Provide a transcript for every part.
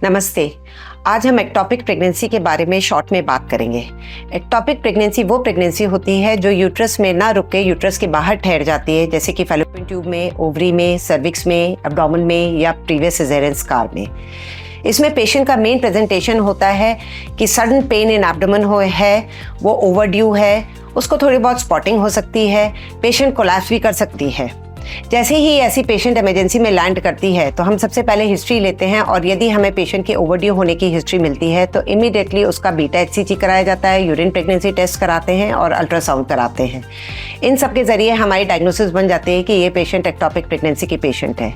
नमस्ते। आज हम एक्टोपिक प्रेगनेंसी के बारे में शॉर्ट में बात करेंगे। एक्टोपिक प्रेगनेंसी वो प्रेगनेंसी होती है जो यूट्रस में ना रुक के यूट्रस के बाहर ठहर जाती है, जैसे कि फैलोपियन ट्यूब में, ओवरी में, सर्विक्स में, एब्डोमेन में या प्रीवियस सिजेरियन स्कार में। इसमें पेशेंट का मेन प्रेजेंटेशन होता है कि सडन पेन इन एब्डोमेन है, वो ओवरड्यू है, उसको थोड़ी बहुत स्पॉटिंग हो सकती है, पेशेंट कोलैप्स भी कर सकती है। जैसे ही ऐसी पेशेंट इमरजेंसी में लैंड करती है तो हम सबसे पहले हिस्ट्री लेते हैं और यदि हमें पेशेंट की ओवरड्यू होने की हिस्ट्री मिलती है तो इमीडिएटली उसका बीटा HCG कराया जाता है, यूरिन प्रेगनेंसी टेस्ट कराते हैं और अल्ट्रासाउंड कराते हैं। इन सब के ज़रिए हमारी डायग्नोसिस बन जाती है कि ये पेशेंट एक्टोपिक प्रेगनेंसी की पेशेंट है।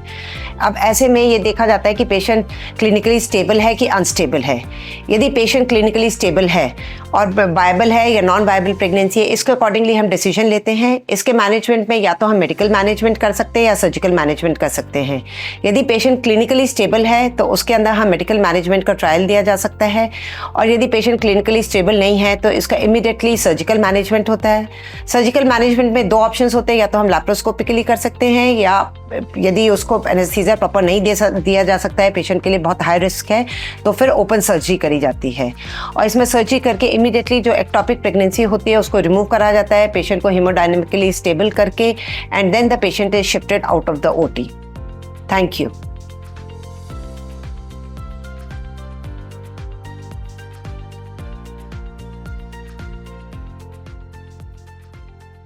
अब ऐसे में ये देखा जाता है कि पेशेंट क्लिनिकली स्टेबल है कि अनस्टेबल है। यदि पेशेंट क्लिनिकली स्टेबल है और वायबल है या नॉन वायबल प्रेगनेंसी है, इसके अकॉर्डिंगली हम डिसीजन लेते हैं। इसके मैनेजमेंट में या तो हम मेडिकल मैनेजमेंट कर सकते हैं या सर्जिकल मैनेजमेंट कर सकते हैं। यदि पेशेंट क्लिनिकली स्टेबल है तो उसके अंदर हम मेडिकल मैनेजमेंट का ट्रायल दिया जा सकता है, और यदि पेशेंट क्लिनिकली स्टेबल नहीं है तो इसका इमीडिएटली सर्जिकल मैनेजमेंट होता है। सर्जिकल मैनेजमेंट में दो ऑप्शंस होते हैं, या तो हम लैप्रोस्कोपिकली कर सकते हैं, या यदि उसको एनेस्थीसिया प्रॉपर नहीं दिया जा सकता है, पेशेंट के लिए बहुत हाई रिस्क है, तो फिर ओपन सर्जरी करी जाती है। और इसमें सर्जरी करके इमीडिएटली जो एक्टोपिक प्रेगनेंसी होती है उसको रिमूव करा जाता है, पेशेंट को हेमोडायनेमिकली स्टेबल करके, and then the patient is shifted out of the OT. Thank you.